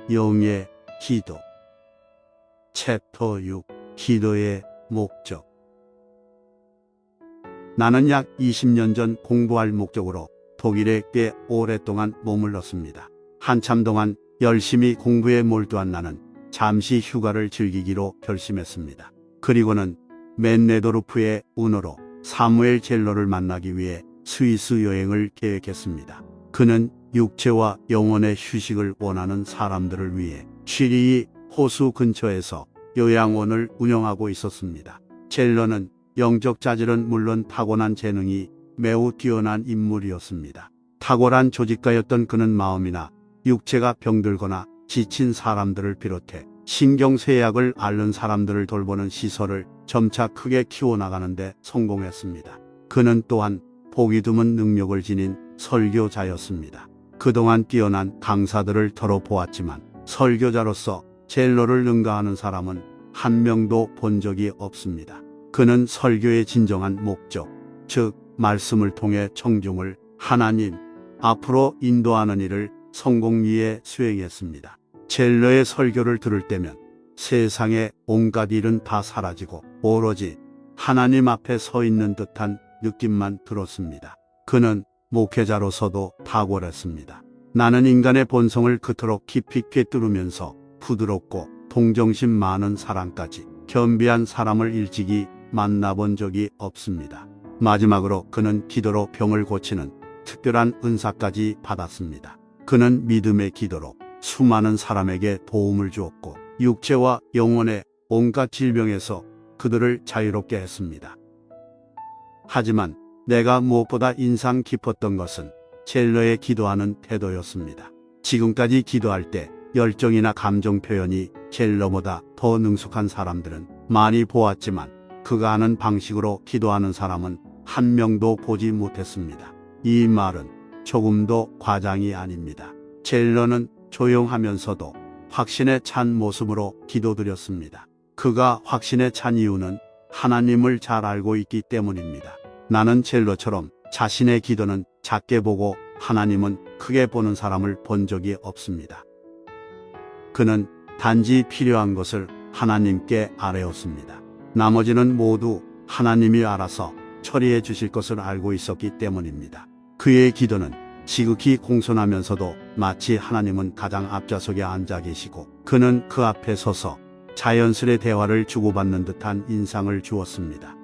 영의 기도. 챕터 6. 기도의 목적. 나는 약 20년 전 공부할 목적으로 독일에 꽤 오랫동안 머물렀습니다. 한참 동안 열심히 공부에 몰두한 나는 잠시 휴가를 즐기기로 결심했습니다. 그리고는 맨네도르프의 운어로 사무엘 젤러를 만나기 위해 스위스 여행을 계획했습니다. 그는 육체와 영혼의 휴식을 원하는 사람들을 위해 취리히 호수 근처에서 요양원을 운영하고 있었습니다. 젤러는 영적 자질은 물론 타고난 재능이 매우 뛰어난 인물이었습니다. 탁월한 조직가였던 그는 마음이나 육체가 병들거나 지친 사람들을 비롯해 신경쇠약을 앓는 사람들을 돌보는 시설을 점차 크게 키워나가는데 성공했습니다. 그는 또한 보기 드문 능력을 지닌 설교자였습니다. 그동안 뛰어난 강사들을 털어보았지만 설교자로서 젤러를 능가하는 사람은 한 명도 본 적이 없습니다. 그는 설교의 진정한 목적, 즉 말씀을 통해 청중을 하나님 앞으로 인도하는 일을 성공리에 수행했습니다. 젤러의 설교를 들을 때면 세상의 온갖 일은 다 사라지고 오로지 하나님 앞에 서 있는 듯한 느낌만 들었습니다. 그는 목회자로서도 탁월했습니다. 나는 인간의 본성을 그토록 깊이 꿰뚫으면서 부드럽고 동정심 많은 사람까지 겸비한 사람을 일찍이 만나본 적이 없습니다. 마지막으로 그는 기도로 병을 고치는 특별한 은사까지 받았습니다. 그는 믿음의 기도로 수많은 사람에게 도움을 주었고 육체와 영혼의 온갖 질병에서 그들을 자유롭게 했습니다. 하지만 내가 무엇보다 인상 깊었던 것은 젤러의 기도하는 태도였습니다. 지금까지 기도할 때 열정이나 감정 표현이 젤러보다 더 능숙한 사람들은 많이 보았지만 그가 하는 방식으로 기도하는 사람은 한 명도 보지 못했습니다. 이 말은 조금도 과장이 아닙니다. 젤러는 조용하면서도 확신에 찬 모습으로 기도드렸습니다. 그가 확신에 찬 이유는 하나님을 잘 알고 있기 때문입니다. 나는 젤러처럼 자신의 기도는 작게 보고 하나님은 크게 보는 사람을 본 적이 없습니다. 그는 단지 필요한 것을 하나님께 아뢰었습니다. 나머지는 모두 하나님이 알아서 처리해 주실 것을 알고 있었기 때문입니다. 그의 기도는 지극히 공손하면서도 마치 하나님은 가장 앞좌석에 앉아 계시고 그는 그 앞에 서서 자연스레 대화를 주고받는 듯한 인상을 주었습니다.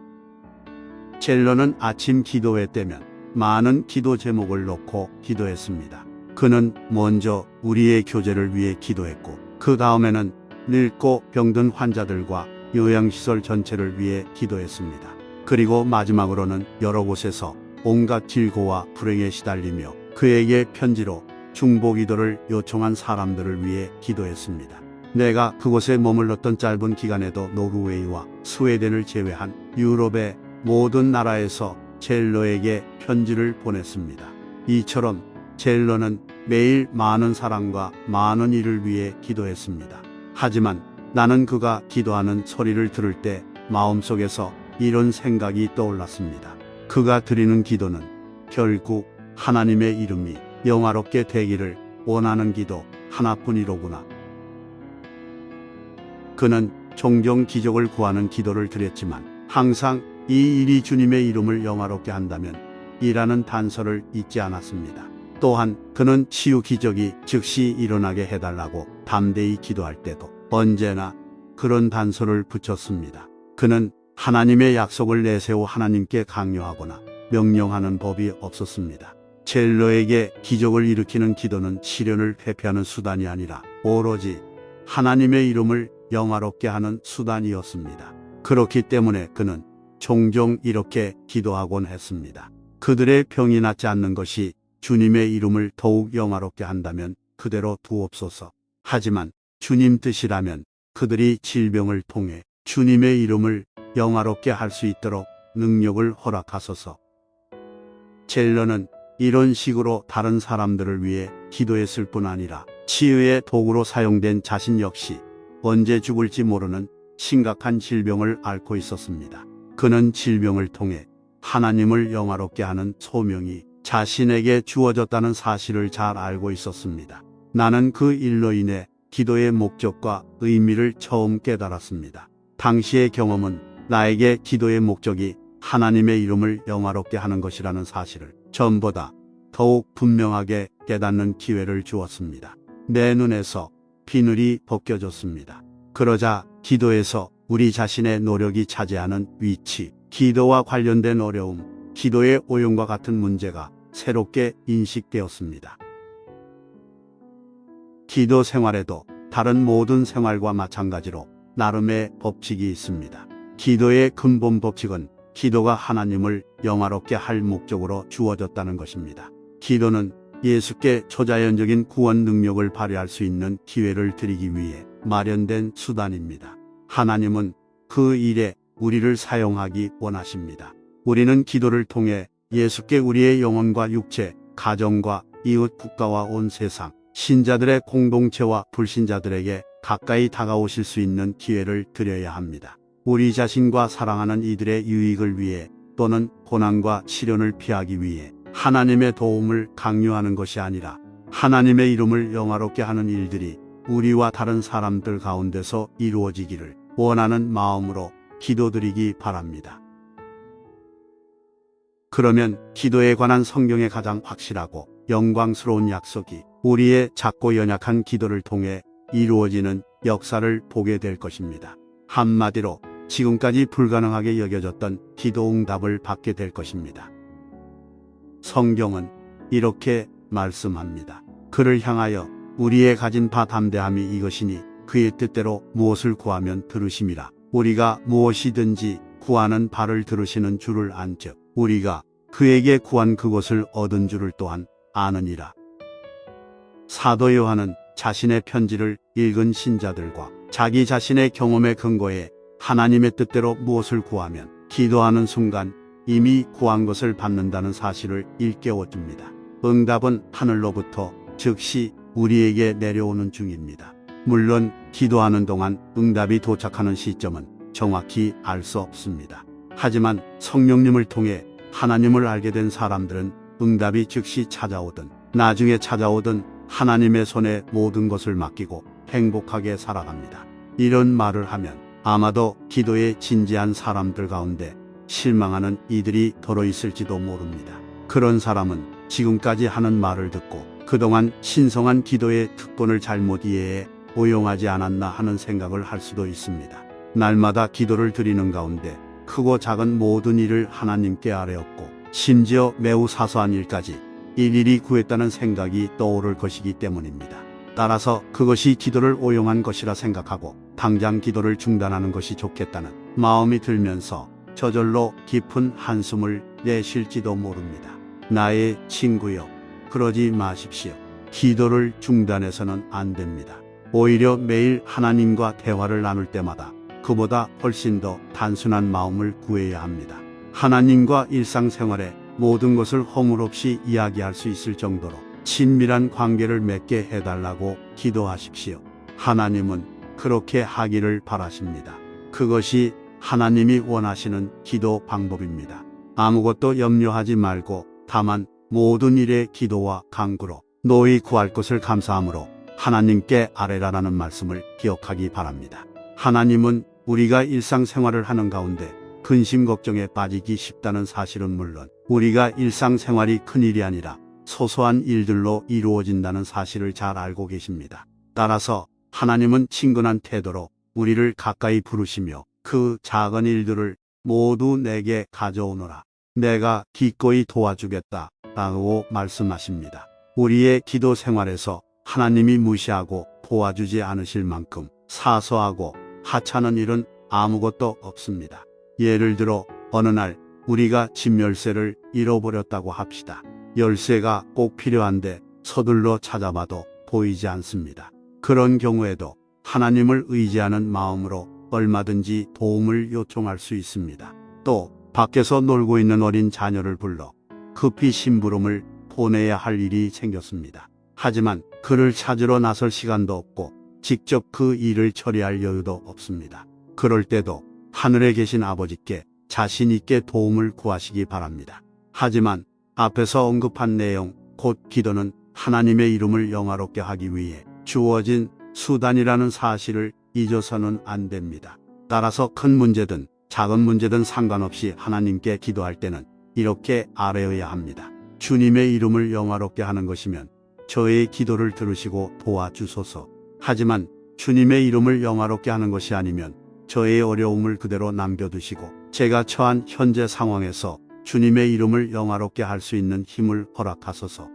젤러는 아침 기도회 때면 많은 기도 제목을 놓고 기도했습니다. 그는 먼저 우리의 교제를 위해 기도했고 그 다음에는 늙고 병든 환자들과 요양시설 전체를 위해 기도했습니다. 그리고 마지막으로는 여러 곳에서 온갖 질고와 불행에 시달리며 그에게 편지로 중보기도를 요청한 사람들을 위해 기도했습니다. 내가 그곳에 머물렀던 짧은 기간에도 노르웨이와 스웨덴을 제외한 유럽의 모든 나라에서 젤러에게 편지를 보냈습니다. 이처럼 젤러는 매일 많은 사람과 많은 일을 위해 기도했습니다. 하지만 나는 그가 기도하는 소리를 들을 때 마음속에서 이런 생각이 떠올랐습니다. 그가 드리는 기도는 결국 하나님의 이름이 영화롭게 되기를 원하는 기도 하나뿐이로구나. 그는 종종 기적을 구하는 기도를 드렸지만 항상 이 일이 주님의 이름을 영화롭게 한다면 이라는 단서를 잊지 않았습니다. 또한 그는 치유 기적이 즉시 일어나게 해달라고 담대히 기도할 때도 언제나 그런 단서를 붙였습니다. 그는 하나님의 약속을 내세워 하나님께 강요하거나 명령하는 법이 없었습니다. 젤러에게 기적을 일으키는 기도는 시련을 회피하는 수단이 아니라 오로지 하나님의 이름을 영화롭게 하는 수단이었습니다. 그렇기 때문에 그는 종종 이렇게 기도하곤 했습니다. 그들의 병이 낫지 않는 것이 주님의 이름을 더욱 영화롭게 한다면 그대로 두옵소서. 하지만 주님 뜻이라면 그들이 질병을 통해 주님의 이름을 영화롭게 할 수 있도록 능력을 허락하소서. 젤러는 이런 식으로 다른 사람들을 위해 기도했을 뿐 아니라 치유의 도구로 사용된 자신 역시 언제 죽을지 모르는 심각한 질병을 앓고 있었습니다. 그는 질병을 통해 하나님을 영화롭게 하는 소명이 자신에게 주어졌다는 사실을 잘 알고 있었습니다. 나는 그 일로 인해 기도의 목적과 의미를 처음 깨달았습니다. 당시의 경험은 나에게 기도의 목적이 하나님의 이름을 영화롭게 하는 것이라는 사실을 전보다 더욱 분명하게 깨닫는 기회를 주었습니다. 내 눈에서 비늘이 벗겨졌습니다. 그러자 기도에서 우리 자신의 노력이 차지하는 위치, 기도와 관련된 어려움, 기도의 오용과 같은 문제가 새롭게 인식되었습니다. 기도 생활에도 다른 모든 생활과 마찬가지로 나름의 법칙이 있습니다. 기도의 근본 법칙은 기도가 하나님을 영화롭게 할 목적으로 주어졌다는 것입니다. 기도는 예수께 초자연적인 구원 능력을 발휘할 수 있는 기회를 드리기 위해 마련된 수단입니다. 하나님은 그 일에 우리를 사용하기 원하십니다. 우리는 기도를 통해 예수께 우리의 영혼과 육체, 가정과 이웃 국가와 온 세상, 신자들의 공동체와 불신자들에게 가까이 다가오실 수 있는 기회를 드려야 합니다. 우리 자신과 사랑하는 이들의 유익을 위해 또는 고난과 시련을 피하기 위해 하나님의 도움을 강요하는 것이 아니라 하나님의 이름을 영화롭게 하는 일들이 우리와 다른 사람들 가운데서 이루어지기를 원하는 마음으로 기도드리기 바랍니다. 그러면 기도에 관한 성경의 가장 확실하고 영광스러운 약속이 우리의 작고 연약한 기도를 통해 이루어지는 역사를 보게 될 것입니다. 한마디로 지금까지 불가능하게 여겨졌던 기도 응답을 받게 될 것입니다. 성경은 이렇게 말씀합니다. 그를 향하여 우리의 가진 바 담대함이 이것이니 그의 뜻대로 무엇을 구하면 들으심이라. 우리가 무엇이든지 구하는 바를 들으시는 줄을 안즉 우리가 그에게 구한 그것을 얻은 줄을 또한 아느니라. 사도 요한은 자신의 편지를 읽은 신자들과 자기 자신의 경험에 근거해 하나님의 뜻대로 무엇을 구하면 기도하는 순간 이미 구한 것을 받는다는 사실을 일깨워줍니다. 응답은 하늘로부터 즉시 우리에게 내려오는 중입니다. 물론 기도하는 동안 응답이 도착하는 시점은 정확히 알 수 없습니다. 하지만 성령님을 통해 하나님을 알게 된 사람들은 응답이 즉시 찾아오든 나중에 찾아오든 하나님의 손에 모든 것을 맡기고 행복하게 살아갑니다. 이런 말을 하면 아마도 기도에 진지한 사람들 가운데 실망하는 이들이 더러 있을지도 모릅니다. 그런 사람은 지금까지 하는 말을 듣고 그동안 신성한 기도의 특권을 잘못 이해해 오용하지 않았나 하는 생각을 할 수도 있습니다. 날마다 기도를 드리는 가운데 크고 작은 모든 일을 하나님께 아뢰었고 심지어 매우 사소한 일까지 일일이 구했다는 생각이 떠오를 것이기 때문입니다. 따라서 그것이 기도를 오용한 것이라 생각하고 당장 기도를 중단하는 것이 좋겠다는 마음이 들면서 저절로 깊은 한숨을 내쉴지도 모릅니다. 나의 친구여, 그러지 마십시오. 기도를 중단해서는 안 됩니다. 오히려 매일 하나님과 대화를 나눌 때마다 그보다 훨씬 더 단순한 마음을 구해야 합니다. 하나님과 일상생활에 모든 것을 허물없이 이야기할 수 있을 정도로 친밀한 관계를 맺게 해달라고 기도하십시오. 하나님은 그렇게 하기를 바라십니다. 그것이 하나님이 원하시는 기도 방법입니다. 아무것도 염려하지 말고 다만 모든 일에 기도와 간구로 노이 구할 것을 감사함으로 하나님께 아뢰라라는 말씀을 기억하기 바랍니다. 하나님은 우리가 일상생활을 하는 가운데 근심 걱정에 빠지기 쉽다는 사실은 물론 우리가 일상생활이 큰일이 아니라 소소한 일들로 이루어진다는 사실을 잘 알고 계십니다. 따라서 하나님은 친근한 태도로 우리를 가까이 부르시며 그 작은 일들을 모두 내게 가져오너라. 내가 기꺼이 도와주겠다 라고 말씀하십니다. 우리의 기도 생활에서 하나님이 무시하고 도와주지 않으실 만큼 사소하고 하찮은 일은 아무것도 없습니다. 예를 들어 어느 날 우리가 집 열쇠를 잃어버렸다고 합시다. 열쇠가 꼭 필요한데 서둘러 찾아봐도 보이지 않습니다. 그런 경우에도 하나님을 의지하는 마음으로 얼마든지 도움을 요청할 수 있습니다. 또 밖에서 놀고 있는 어린 자녀를 불러 급히 심부름을 보내야 할 일이 생겼습니다. 하지만 그를 찾으러 나설 시간도 없고 직접 그 일을 처리할 여유도 없습니다. 그럴 때도 하늘에 계신 아버지께 자신 있게 도움을 구하시기 바랍니다. 하지만 앞에서 언급한 내용, 곧 기도는 하나님의 이름을 영화롭게 하기 위해 주어진 수단이라는 사실을 잊어서는 안 됩니다. 따라서 큰 문제든 작은 문제든 상관없이 하나님께 기도할 때는 이렇게 아뢰어야 합니다. 주님의 이름을 영화롭게 하는 것이면 저의 기도를 들으시고 도와주소서. 하지만 주님의 이름을 영화롭게 하는 것이 아니면 저의 어려움을 그대로 남겨두시고 제가 처한 현재 상황에서 주님의 이름을 영화롭게 할 수 있는 힘을 허락하소서.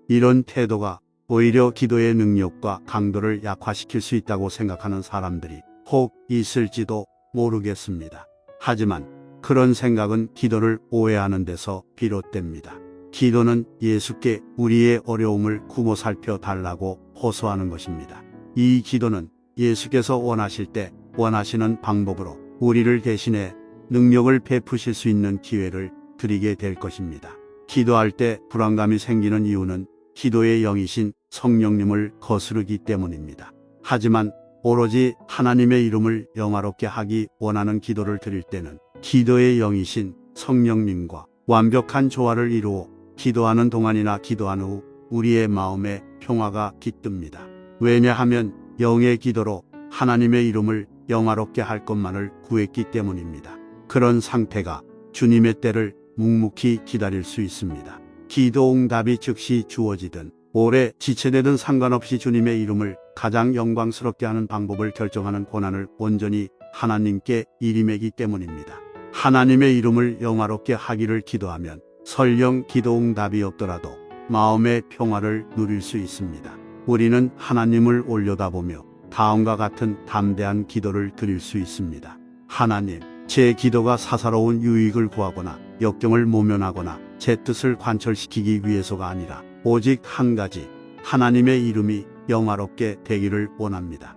이런 태도가 오히려 기도의 능력과 강도를 약화시킬 수 있다고 생각하는 사람들이 혹 있을지도 모르겠습니다. 하지만 그런 생각은 기도를 오해하는 데서 비롯됩니다. 기도는 예수께 우리의 어려움을 구모 살펴달라고 호소하는 것입니다. 이 기도는 예수께서 원하실 때 원하시는 방법으로 우리를 대신해 능력을 베푸실 수 있는 기회를 드리게 될 것입니다. 기도할 때 불안감이 생기는 이유는 기도의 영이신 성령님을 거스르기 때문입니다. 하지만 오로지 하나님의 이름을 영화롭게 하기 원하는 기도를 드릴 때는 기도의 영이신 성령님과 완벽한 조화를 이루어 기도하는 동안이나 기도한 후 우리의 마음에 평화가 깃듭니다. 왜냐하면 영의 기도로 하나님의 이름을 영화롭게 할 것만을 구했기 때문입니다. 그런 상태가 주님의 때를 묵묵히 기다릴 수 있습니다. 기도 응답이 즉시 주어지든 오래 지체되든 상관없이 주님의 이름을 가장 영광스럽게 하는 방법을 결정하는 권한을 온전히 하나님께 일임하기 때문입니다. 하나님의 이름을 영화롭게 하기를 기도하면 설령 기도 응답이 없더라도 마음의 평화를 누릴 수 있습니다. 우리는 하나님을 올려다보며 다음과 같은 담대한 기도를 드릴 수 있습니다. 하나님, 제 기도가 사사로운 유익을 구하거나 역경을 모면하거나 제 뜻을 관철시키기 위해서가 아니라 오직 한 가지, 하나님의 이름이 영화롭게 되기를 원합니다.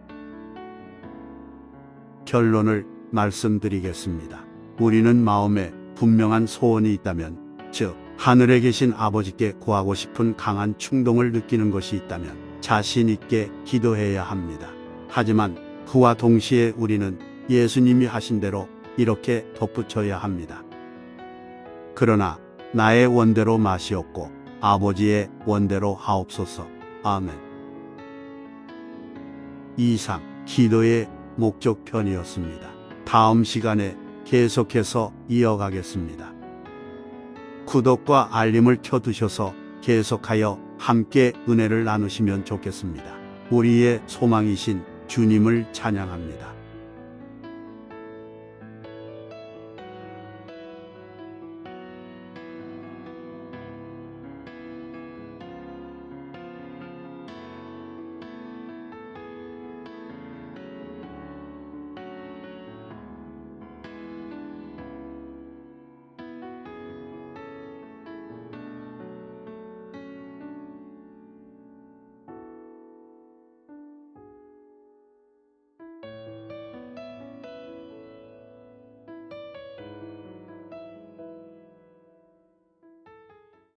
결론을 말씀드리겠습니다. 우리는 마음에 분명한 소원이 있다면, 즉 하늘에 계신 아버지께 구하고 싶은 강한 충동을 느끼는 것이 있다면 자신 있게 기도해야 합니다. 하지만 그와 동시에 우리는 예수님이 하신 대로 이렇게 덧붙여야 합니다. 그러나 나의 원대로 마시옵고 아버지의 원대로 하옵소서. 아멘. 이상 기도의 목적편이었습니다. 다음 시간에 계속해서 이어가겠습니다. 구독과 알림을 켜두셔서 계속하여 함께 은혜를 나누시면 좋겠습니다. 우리의 소망이신 주님을 찬양합니다.